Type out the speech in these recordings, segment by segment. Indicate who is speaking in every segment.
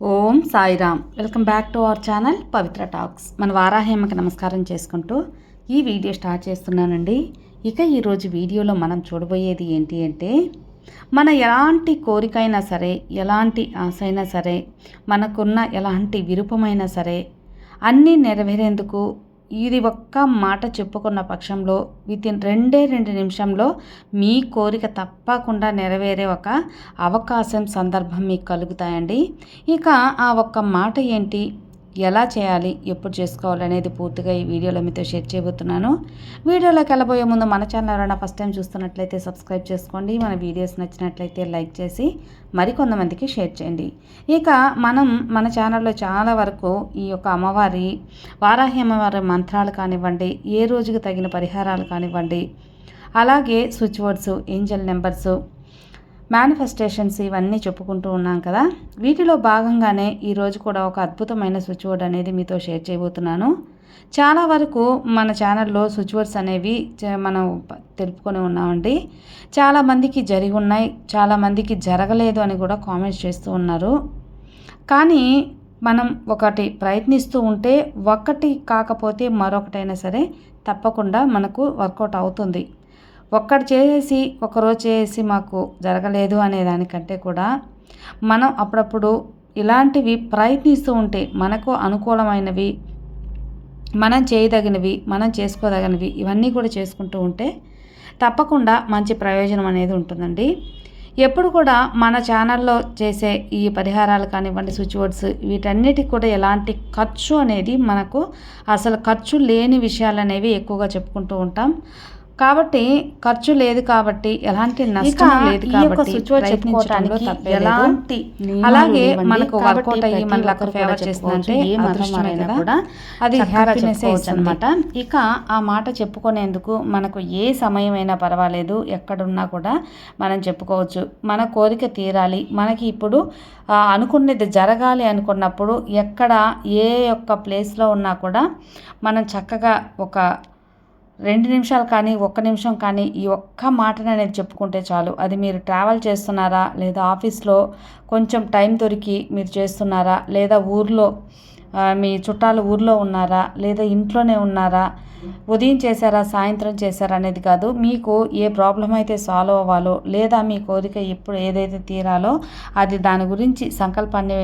Speaker 1: Om Sairam. Welcome back to our channel Pavitra talks. మన వారాహేమకి నమస్కారం చేసుకుంటూ ఈ వీడియో స్టార్ట్ చేస్తున్నానండి. ఇక ఈరోజు వీడియోలో మనం చూడబోయేది ఏంటి అంటే, మన ఎలాంటి కోరికైనా సరే, ఎలాంటి ఆశ అయినా సరే, మనకున్న ఎలాంటి విరూపమైనా సరే అన్నీ నెరవేరేందుకు ఇది ఒక్క మాట చెప్పుకున్న పక్షంలో వితిన్ 2 నిమిషంలో మీ కోరిక తప్పకుండా నెరవేరే ఒక అవకాశం, సందర్భం మీకు కలుగుతాయండి. ఇక ఆ ఒక్క మాట ఏంటి, ఎలా చేయాలి, ఎప్పుడు చేసుకోవాలనేది పూర్తిగా ఈ వీడియోలో మీతో షేర్ చేయబోతున్నాను. వీడియోలోకి వెళ్ళబోయే ముందు మన ఛానల్ ఎవరైనా ఫస్ట్ టైం చూస్తున్నట్లయితే సబ్స్క్రైబ్ చేసుకోండి. మన వీడియోస్ నచ్చినట్లయితే లైక్ చేసి మరికొంతమందికి షేర్ చేయండి. ఇక మనం మన ఛానల్లో చాలా వరకు ఈ యొక్క అమ్మవారి వారాహి అమ్మవారి మంత్రాలు కానివ్వండి, ఏ రోజుకి తగిన పరిహారాలు కానివ్వండి, అలాగే switch words, Angel numbers, manifestations ఇవన్నీ చెప్పుకుంటూ ఉన్నాం కదా. వీటిలో భాగంగానే ఈరోజు కూడా ఒక అద్భుతమైన స్విచ్ వర్డ్ అనేది మీతో షేర్ చేయబోతున్నాను. చాలా వరకు మన ఛానల్లో స్విచ్ వర్డ్స్ అనేవి మనం తెలుపుకొని ఉన్నామండి. చాలామందికి జరిగి ఉన్నాయి, చాలామందికి జరగలేదు అని కూడా కామెంట్స్ చేస్తూ ఉన్నారు. కానీ మనం ఒకటి ప్రయత్నిస్తూ ఉంటే ఒకటి కాకపోతే మరొకటైనా సరే తప్పకుండా మనకు వర్కౌట్ అవుతుంది. ఒక్కటి చేసి ఒకరోజు చేసి మాకు జరగలేదు అనే దానికంటే కూడా మనం అప్పుడప్పుడు ఇలాంటివి ప్రయత్నిస్తూ ఉంటే మనకు అనుకూలమైనవి, మనం చేయదగినవి, మనం చేసుకోదగినవి ఇవన్నీ కూడా చేసుకుంటూ ఉంటే తప్పకుండా మంచి ప్రయోజనం అనేది ఉంటుందండి. ఎప్పుడు కూడా మన ఛానల్లో చేసే ఈ పరిహారాలు కానివ్వండి, స్విచ్ వర్డ్స్, వీటన్నిటికి కూడా ఎలాంటి ఖర్చు అనేది మనకు అసలు ఖర్చు లేని విషయాలు అనేవి ఎక్కువగా చెప్పుకుంటూ ఉంటాం. కాబట్టి ఖర్చు లేదు, కాబట్టి ఎలాంటి నష్టం లేదు, కాబట్టి చెప్పుకోవడానికి ఎలాంటి అలాగే మనకు వర్కౌట్ అయ్యి మన లక్ ఫేవర్ చేస్తుందంటే ఏ అదృష్టమైనా కూడా అది హ్యాపీనెస్ అనమాట. ఇక ఆ మాట చెప్పుకునేందుకు మనకు ఏ సమయమైనా పర్వాలేదు, ఎక్కడున్నా కూడా మనం చెప్పుకోవచ్చు. మన కోరిక తీరాలి, మనకి ఇప్పుడు అనుకున్నది జరగాలి అనుకున్నప్పుడు ఎక్కడ ఏ యొక్క ప్లేస్లో ఉన్నా కూడా మనం చక్కగా ఒక 2 నిమిషాలు కానీ, 1 నిమిషం కానీ ఈ ఒక్క మాటను అనేది చెప్పుకుంటే చాలు. అది మీరు ట్రావెల్ చేస్తున్నారా, లేదా ఆఫీస్లో కొంచెం టైం దొరికి మీరు చేస్తున్నారా, లేదా ఊర్లో మీ చుట్టాలు ఊర్లో ఉన్నారా, లేదా ఇంట్లోనే ఉన్నారా, ఉదయం చేశారా, సాయంత్రం చేశారా అనేది కాదు. మీకు ఏ ప్రాబ్లం అయితే సాల్వ్ అవ్వాలో, లేదా మీ కోరిక ఎప్పుడు ఏదైతే తీరాలో అది దాని గురించి సంకల్పాన్ని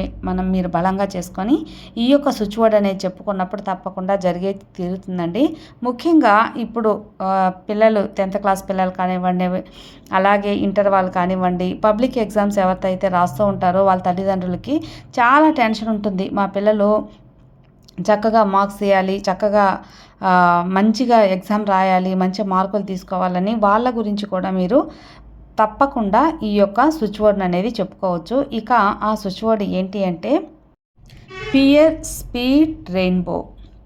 Speaker 1: మీరు బలంగా చేసుకొని ఈ యొక్క స్విచ్ వర్డ్ అనేది చెప్పుకున్నప్పుడు తప్పకుండా జరిగే తీరుతుందండి. ముఖ్యంగా ఇప్పుడు పిల్లలు 10th క్లాస్ పిల్లలు కానివ్వండి, అలాగే ఇంటర్ వాళ్ళు కానివ్వండి, పబ్లిక్ ఎగ్జామ్స్ ఎవరితో రాస్తూ ఉంటారో వాళ్ళ తల్లిదండ్రులకి చాలా టెన్షన్ ఉంటుంది. మా పిల్లలు చక్కగా మార్క్స్ తీయాలి, చక్కగా మంచిగా ఎగ్జామ్ రాయాలి, మంచి మార్కులు తీసుకోవాలని వాళ్ళ గురించి కూడా మీరు తప్పకుండా ఈ యొక్క స్విచ్ వర్డ్ అనేది చెప్పుకోవచ్చు. ఇక ఆ స్విచ్ వర్డ్ ఏంటి అంటే, pear speed rainbow,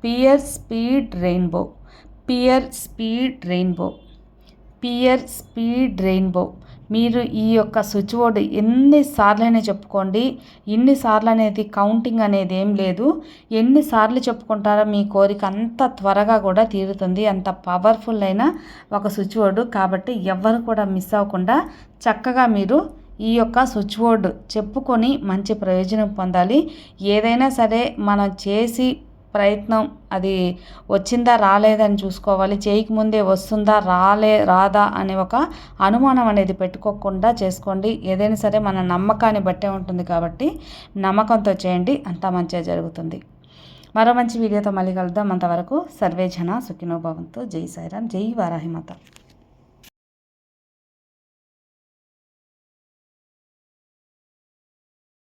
Speaker 1: pear speed rainbow, pear speed rainbow, pear speed rainbow. మీరు ఈ యొక్క స్విచ్ వర్డ్ ఎన్నిసార్లైనా చెప్పుకోండి. ఇన్నిసార్లు అనేది కౌంటింగ్ అనేది ఏం లేదు. ఎన్నిసార్లు చెప్పుకుంటారో మీ కోరిక అంత త్వరగా కూడా తీరుతుంది. అంత పవర్ఫుల్ అయిన ఒక స్విచ్ వర్డ్ కాబట్టి ఎవ్వరు కూడా మిస్ అవ్వకుండా చక్కగా మీరు ఈ యొక్క స్విచ్ వర్డ్ చెప్పుకొని మంచి ప్రయోజనం పొందాలి. ఏదైనా సరే మనం చేసి ప్రయత్నం అది వచ్చిందా రాలేదని చూసుకోవాలి. చేయకముందే వస్తుందా రాదా అనే ఒక అనుమానం అనేది పెట్టుకోకుండా చేసుకోండి. ఏదైనా సరే మన నమ్మకాన్ని బట్టే ఉంటుంది కాబట్టి నమ్మకంతో చేయండి, అంతా మంచిగా జరుగుతుంది. మరో మంచి వీడియోతో మళ్ళీ కలుద్దాం. అంతవరకు సర్వే జన సుఖినో భవంతు. జై సాయిరామ్, జై వారాహి మాత.